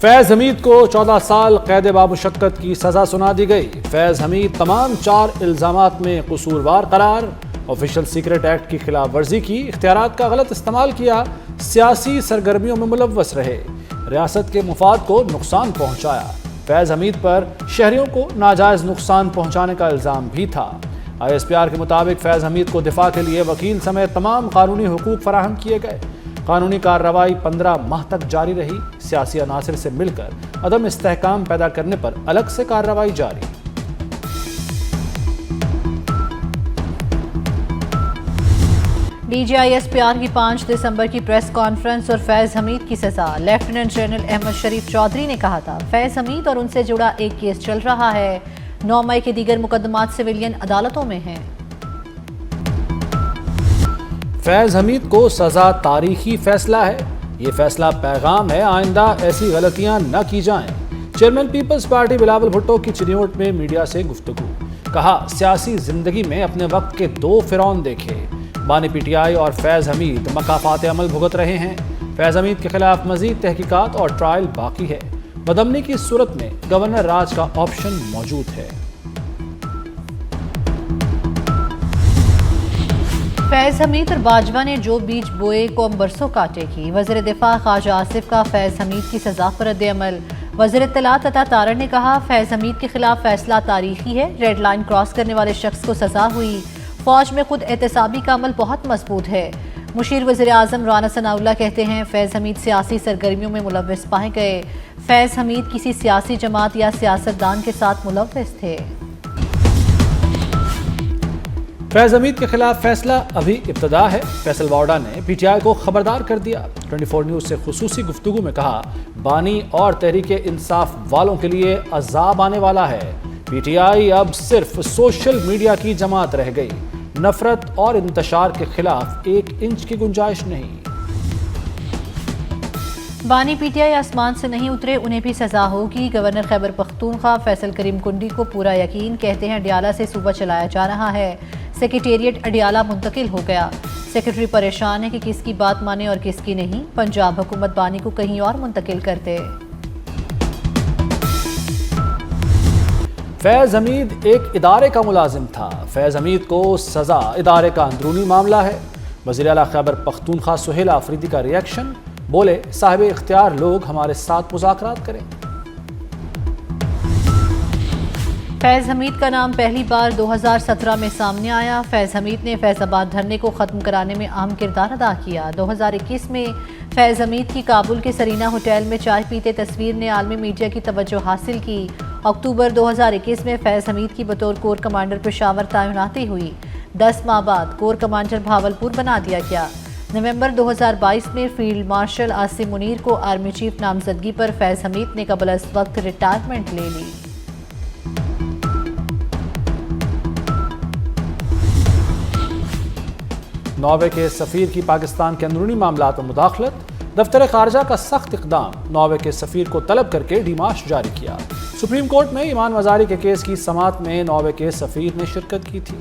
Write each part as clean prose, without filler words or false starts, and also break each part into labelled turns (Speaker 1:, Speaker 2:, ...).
Speaker 1: فیض حمید کو 14 سال قید بامشقت کی سزا سنا دی گئی۔ فیض حمید تمام 4 الزامات میں قصوروار قرار۔ آفیشل سیکرٹ ایکٹ کی خلاف ورزی کی، اختیارات کا غلط استعمال کیا، سیاسی سرگرمیوں میں ملوث رہے، ریاست کے مفاد کو نقصان پہنچایا۔ فیض حمید پر شہریوں کو ناجائز نقصان پہنچانے کا الزام بھی تھا۔ ISPR کے مطابق فیض حمید کو دفاع کے لیے وکیل سمیت تمام قانونی حقوق فراہم کیے گئے۔ قانونی کارروائی 15 ماہ تک جاری رہی۔ سیاسی عناصر سے مل کر عدم استحکام پیدا کرنے پر الگ سے کارروائی جاری۔
Speaker 2: DG ISPR کی 5 دسمبر کی پریس کانفرنس اور فیض حمید کی سزا۔ لیفٹیننٹ جنرل احمد شریف چودھری نے کہا تھا فیض حمید اور ان سے جڑا ایک کیس چل رہا ہے، 9 مئی کے دیگر مقدمات سویلین عدالتوں میں ہیں۔
Speaker 1: فیض حمید کو سزا تاریخی فیصلہ ہے، یہ فیصلہ پیغام ہے آئندہ ایسی غلطیاں نہ کی جائیں۔ چیئرمین پیپلز پارٹی بلاول بھٹو کی چنیوٹ میں میڈیا سے گفتگو، کہا سیاسی زندگی میں اپنے وقت کے 2 فرعون دیکھے، بانی PTI اور فیض حمید مکافات عمل بھگت رہے ہیں۔ فیض حمید کے خلاف مزید تحقیقات اور ٹرائل باقی ہے۔ بدامنی کی صورت میں گورنر راج کا آپشن موجود ہے۔
Speaker 2: فیض حمید اور باجوہ نے جو بیج بوئے قوم برسوں کاٹے کی۔ وزیر دفاع خواجہ آصف کا فیض حمید کی سزا پر رد عمل۔ وزیر اطلاعات عطا تارڑ نے کہا فیض حمید کے خلاف فیصلہ تاریخی ہے، ریڈ لائن کراس کرنے والے شخص کو سزا ہوئی۔ فوج میں خود احتسابی کا عمل بہت مضبوط ہے۔ مشیر وزیر اعظم رانا ثناء اللہ کہتے ہیں فیض حمید سیاسی سرگرمیوں میں ملوث پائے گئے۔ فیض حمید کسی سیاسی جماعت یا سیاستدان کے ساتھ ملوث تھے۔
Speaker 1: فیض حمید کے خلاف فیصلہ ابھی ابتدا ہے۔ فیصل واوڈا نے PTI کو خبردار کر دیا۔ 24 نیوز سے خصوصی گفتگو میں کہا بانی اور تحریک انصاف والوں کے لیے عذاب آنے والا ہے۔ PTI اب صرف سوشل میڈیا کی جماعت رہ گئی، نفرت اور انتشار کے خلاف 1 انچ کی گنجائش نہیں۔
Speaker 2: بانی PTI آسمان سے نہیں اترے، انہیں بھی سزا ہوگی۔ گورنر خیبر پختونخوا فیصل کریم کنڈی کو پورا یقین، کہتے ہیں اڈیالہ سے صوبہ چلایا جا رہا ہے، سیکریٹریٹ اڈیالہ منتقل ہو گیا۔ سیکریٹری پریشان ہے کہ کس کی بات مانے اور کس کی نہیں، پنجاب حکومت بانی کو کہیں اور منتقل کرتے۔
Speaker 1: فیض حمید ایک ادارے کا ملازم تھا، فیض حمید کو سزا ادارے کا اندرونی معاملہ ہے۔ وزیر اعلیٰ خیبر پختونخوا سہیل آفریدی کا ریئیکشن، بولے صاحب اختیار لوگ ہمارے ساتھ مذاکرات کریں۔
Speaker 2: فیض حمید کا نام پہلی بار 2017 میں سامنے آیا۔ فیض حمید نے فیض آباد دھرنے کو ختم کرانے میں اہم کردار ادا کیا۔ 2021 میں فیض حمید کی کابل کے سرینا ہوٹل میں چائے پیتے تصویر نے عالمی میڈیا کی توجہ حاصل کی۔ اکتوبر 2021 میں فیض حمید کی بطور کور کمانڈر پشاور تعیناتی ہوئی۔ 10 ماہ بعد کور کمانڈر بھاولپور بنا دیا گیا۔ نومبر 2022 میں فیلڈ مارشل عاصم منیر کو آرمی چیف نامزدگی پر فیض حمید نے قبل از وقت ریٹائرمنٹ لے لی۔
Speaker 1: ناروے کے سفیر کی پاکستان کے اندرونی معاملات میں مداخلت، دفتر خارجہ کا سخت اقدام، ناروے کے سفیر کو طلب کر کے ڈیمارش جاری کیا۔ سپریم کورٹ میں ایمان وزاری کے کیس کی سماعت میں ناروے کے سفیر نے شرکت کی تھی۔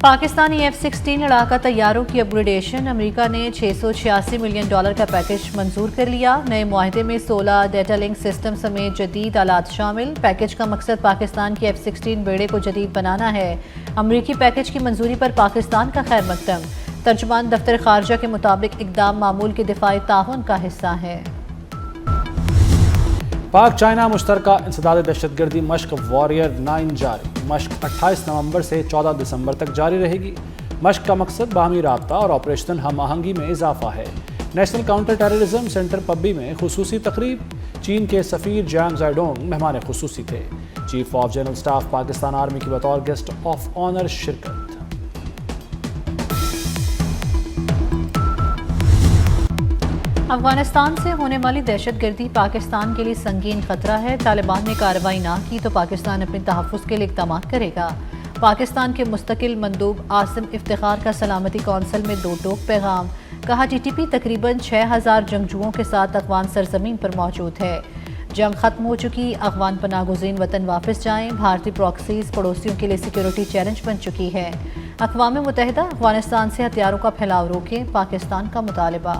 Speaker 2: پاکستانی F-16 لڑاکا طیاروں کی اپ گریڈیشن، امریکہ نے $686 ملین کا پیکج منظور کر لیا۔ نئے معاہدے میں 16 ڈیٹا لنک سسٹم سمیت جدید آلات شامل۔ پیکج کا مقصد پاکستان کی F-16 بیڑے کو جدید بنانا ہے۔ امریکی پیکج کی منظوری پر پاکستان کا خیر مقدم۔ ترجمان دفتر خارجہ کے مطابق اقدام معمول کے دفاعی تعاون کا حصہ ہے۔
Speaker 1: پاک چائنا مشترکہ انسداد دہشت گردی مشق واریر 9 جاری۔ مشق 28 نومبر سے 14 دسمبر تک جاری رہے گی۔ مشق کا مقصد باہمی رابطہ اور آپریشنل ہم آہنگی میں اضافہ ہے۔ National counter terrorism centre Pabbi میں خصوصی تقریب، چین کے سفیر جانگ زائڈونگ مہمان خصوصی تھے۔ Chief of general staff Pakistan army کی بطور گیسٹ آف آنر شرکت۔
Speaker 2: افغانستان سے ہونے والی دہشت گردی پاکستان کے لیے سنگین خطرہ ہے۔ طالبان نے کارروائی نہ کی تو پاکستان اپنے تحفظ کے لیے اقدامات کرے گا۔ پاکستان کے مستقل مندوب عاصم افتخار کا سلامتی کونسل میں 2 ٹوک پیغام، کہا TTP تقریباً 6000 جنگجوؤں کے ساتھ افغان سرزمین پر موجود ہے۔ جنگ ختم ہو چکی، افغان پناہ گزین وطن واپس جائیں۔ بھارتی پراکسیز پڑوسیوں کے لیے سیکیورٹی چیلنج بن چکی ہے۔ اقوام متحدہ افغانستان سے ہتھیاروں کا پھیلاؤ روکیں، پاکستان کا مطالبہ۔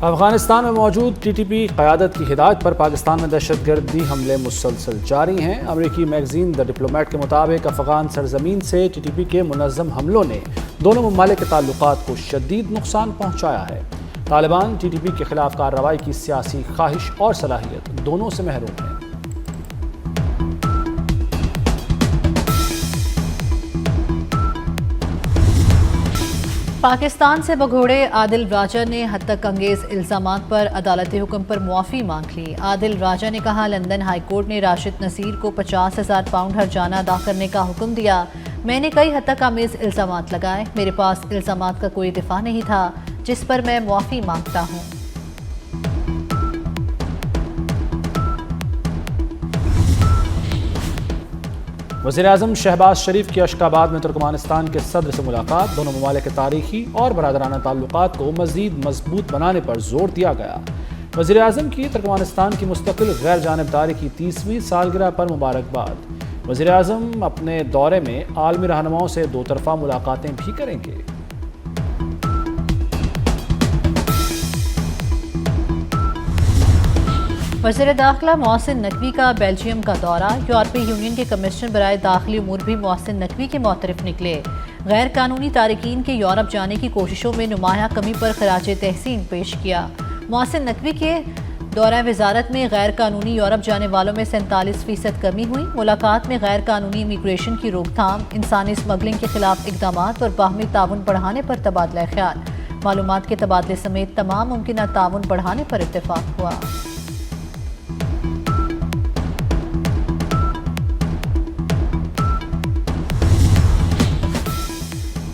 Speaker 1: افغانستان میں موجود ٹی ٹی پی قیادت کی ہدایت پر پاکستان میں دہشت گردی حملے مسلسل جاری ہیں۔ امریکی میگزین دی ڈپلومیٹ کے مطابق افغان سرزمین سے ٹی ٹی پی کے منظم حملوں نے دونوں ممالک کے تعلقات کو شدید نقصان پہنچایا ہے۔ طالبان ٹی ٹی پی کے خلاف کارروائی کی سیاسی خواہش اور صلاحیت دونوں سے محروم ہیں۔
Speaker 2: پاکستان سے بگھوڑے عادل راجہ نے حد تک انگیز الزامات پر عدالتی حکم پر معافی مانگ لی۔ عادل راجہ نے کہا لندن ہائی کورٹ نے راشد نصیر کو 50,000 پاؤنڈ ہرجانہ ادا کرنے کا حکم دیا۔ میں نے کئی حد تک آمیز الزامات لگائے، میرے پاس الزامات کا کوئی دفاع نہیں تھا جس پر میں معافی مانگتا ہوں۔
Speaker 1: وزیراعظم شہباز شریف کی اشکاباد میں ترکمانستان کے صدر سے ملاقات، دونوں ممالک کے تاریخی اور برادرانہ تعلقات کو مزید مضبوط بنانے پر زور دیا گیا۔ وزیراعظم کی ترکمانستان کی مستقل غیر جانبداری کی 30ویں سالگرہ پر مبارکباد۔ وزیراعظم اپنے دورے میں عالمی رہنماؤں سے دو طرفہ ملاقاتیں بھی کریں گے۔
Speaker 2: وزیر داخلہ محسن نقوی کا بیلجیم کا دورہ، یورپی یونین کے کمشنر برائے داخلی امور بھی محسن نقوی کے معترف نکلے۔ غیر قانونی تارکین کے یورپ جانے کی کوششوں میں نمایاں کمی پر خراج تحسین پیش کیا۔ محسن نقوی کے دورہ وزارت میں غیر قانونی یورپ جانے والوں میں 47% کمی ہوئی۔ ملاقات میں غیر قانونی امیگریشن کی روک تھام، انسانی اسمگلنگ کے خلاف اقدامات اور باہمی تعاون بڑھانے پر تبادلہ خیال، معلومات کے تبادلے سمیت تمام ممکنہ تعاون بڑھانے پر اتفاق ہوا۔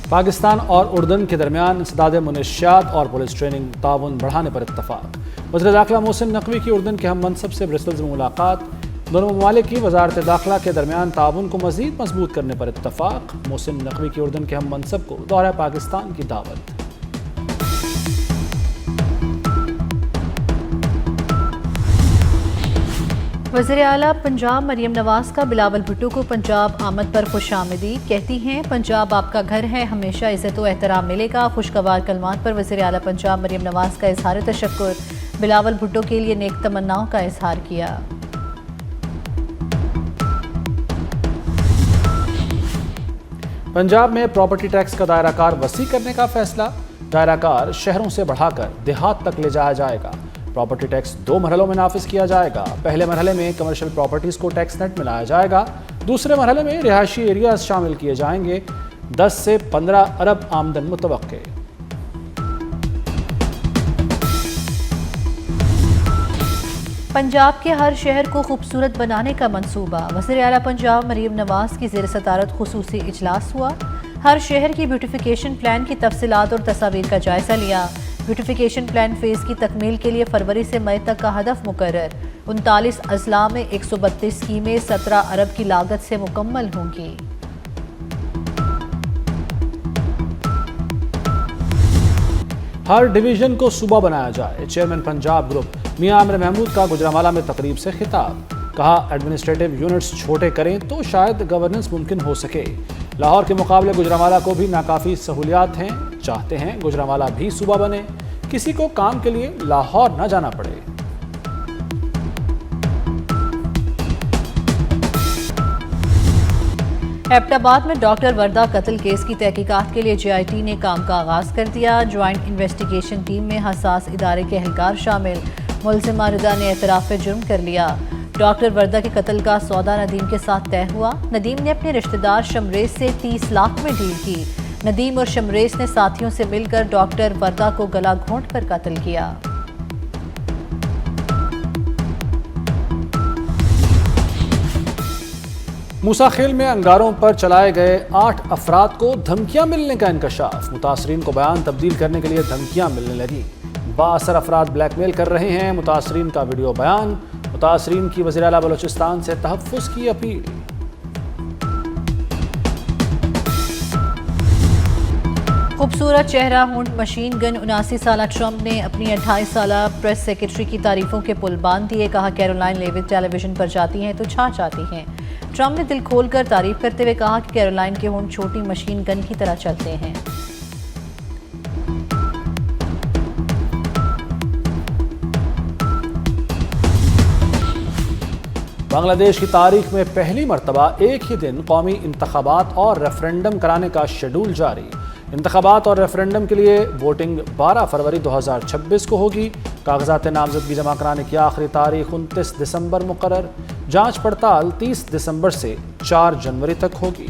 Speaker 1: پاکستان اور اردن کے درمیان انسداد منشیات اور پولیس ٹریننگ تعاون بڑھانے پر اتفاق۔ وزیر داخلہ محسن نقوی کی اردن کے ہم منصب سے برسلز میں ملاقات، دونوں ممالک کی وزارت داخلہ کے درمیان تعاون کو مزید مضبوط کرنے پر اتفاق۔ محسن نقوی کی اردن کے ہم منصب کو دورہ پاکستان کی دعوت۔
Speaker 2: وزیر اعلیٰ پنجاب مریم نواز کا بلاول بھٹو کو پنجاب آمد پر خوش آمدید، کہتی ہیں پنجاب آپ کا گھر ہے، ہمیشہ عزت و احترام ملے گا۔ خوشگوار کلمات پر وزیر اعلیٰ پنجاب مریم نواز کا اظہار تشکر، بلاول بھٹو کے لیے نیک تمناؤں کا اظہار کیا۔
Speaker 1: پنجاب میں پراپرٹی ٹیکس کا دائرہ کار وسیع کرنے کا فیصلہ، دائرہ کار شہروں سے بڑھا کر دیہات تک لے جایا جائے گا۔ پراپرٹی ٹیکس 2 مرحلوں میں نافذ کیا جائے گا۔ پہلے مرحلے میں کمرشل پراپرٹیز کو ٹیکس نیٹ میں لایا جائے گا، دوسرے مرحلے میں رہائشی ایریاز شامل کیے جائیں گے۔ 10 سے 15 ارب آمدن متوقع۔
Speaker 2: پنجاب کے ہر شہر کو خوبصورت بنانے کا منصوبہ، وزیر اعلیٰ پنجاب مریم نواز کی زیر صدارت خصوصی اجلاس ہوا۔ ہر شہر کی بیوٹیفیکیشن پلان کی تفصیلات اور تصاویر کا جائزہ لیا۔ بیوٹیفیکیشن پلان فیز کی تکمیل کے لیے فروری سے مئی تک کا ہدف مقرر۔ 39 اضلاع میں 132 اسکیمیں 17 ارب کی لاگت سے مکمل ہوں گی۔
Speaker 1: ہر ڈویژن کو صوبہ بنایا جائے، چیئرمین پنجاب گروپ میاں عامر محمود کا گوجرانوالہ میں تقریب سے خطاب۔ کہا ایڈمنسٹریٹو یونٹس چھوٹے کریں تو شاید گورننس ممکن ہو سکے۔ لاہور کے مقابلے گوجرانوالہ کو بھی ناکافی سہولیات ہیں، چاہتے ہیں گوجرانوالہ بھی صوبہ بنے، کسی کو کام کے لیے لاہور نہ جانا پڑے۔
Speaker 2: ایبٹ آباد میں ڈاکٹر وردہ قتل کیس کی تحقیقات کے لیے جے آئی ٹی نے کام کا آغاز کر دیا۔ جوائنٹ انویسٹیگیشن ٹیم میں حساس ادارے کے اہلکار شامل۔ ملزمہ رضا نے اعتراف جرم کر لیا۔ ڈاکٹر وردہ کے قتل کا سودا ندیم کے ساتھ طے ہوا۔ ندیم نے اپنے رشتہ دار شمریز سے 30 لاکھ میں ڈیل کی۔ ندیم اور شمریز نے ساتھیوں سے مل کر ڈاکٹر وردہ کو گلا گھونٹ کر قتل کیا۔
Speaker 1: موسیٰ خیل میں انگاروں پر چلائے گئے 8 افراد کو دھمکیاں ملنے کا انکشاف۔ متاثرین کو بیان تبدیل کرنے کے لیے دھمکیاں ملنے لگیں۔ بااثر افراد بلیک میل کر رہے ہیں۔ متاثرین کا ویڈیو بیان۔ متاثرین کی وزیر اعلیٰ بلوچستان سے تحفظ کی اپیل۔
Speaker 2: خوبصورت چہرہ ہونٹ مشین گن 79 سالہ ٹرمپ نے اپنی 28 سالہ پریس سیکرٹری کی تعریفوں کے پل باندھ دیے۔ کہا کیرولائن لیوت ٹیلی ویژن پر جاتی ہیں تو چھا جاتی ہیں۔ ٹرمپ نے دل کھول کر تعریف کرتے ہوئے کہا کہ کیرولائن کے ہونٹ چھوٹی مشین گن کی طرح چلتے ہیں۔
Speaker 1: بنگلہ دیش کی تاریخ میں پہلی مرتبہ ایک ہی دن قومی انتخابات اور ریفرنڈم کرانے کا شیڈول جاری۔ انتخابات اور ریفرنڈم کے لیے ووٹنگ 12 فروری 2026 کو ہوگی۔ کاغذات نامزدگی جمع کرانے کی آخری تاریخ 29 دسمبر مقرر۔ جانچ پڑتال 30 دسمبر سے 4 جنوری تک ہوگی۔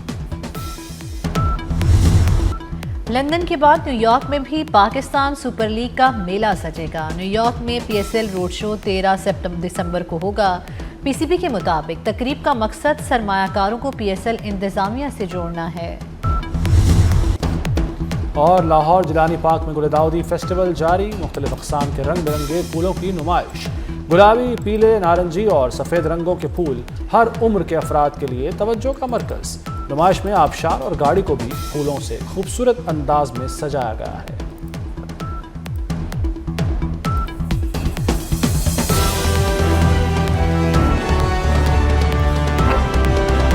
Speaker 2: لندن کے بعد نیو یارک میں بھی پاکستان سپر لیگ کا میلہ سجے گا۔ نیو یارک میں P S L road show 13 دسمبر کو ہوگا۔ پی سی بی کے مطابق تقریب کا مقصد سرمایہ کاروں کو پی ایس ایل انتظامیہ سے جوڑنا ہے۔
Speaker 1: اور لاہور جیلانی پارک میں گل داؤدی فیسٹیول جاری۔ مختلف اقسام کے رنگ برنگے پھولوں کی نمائش۔ گلابی، پیلے، نارنجی اور سفید رنگوں کے پھول ہر عمر کے افراد کے لیے توجہ کا مرکز۔ نمائش میں آبشار اور گاڑی کو بھی پھولوں سے خوبصورت انداز میں سجایا گیا ہے۔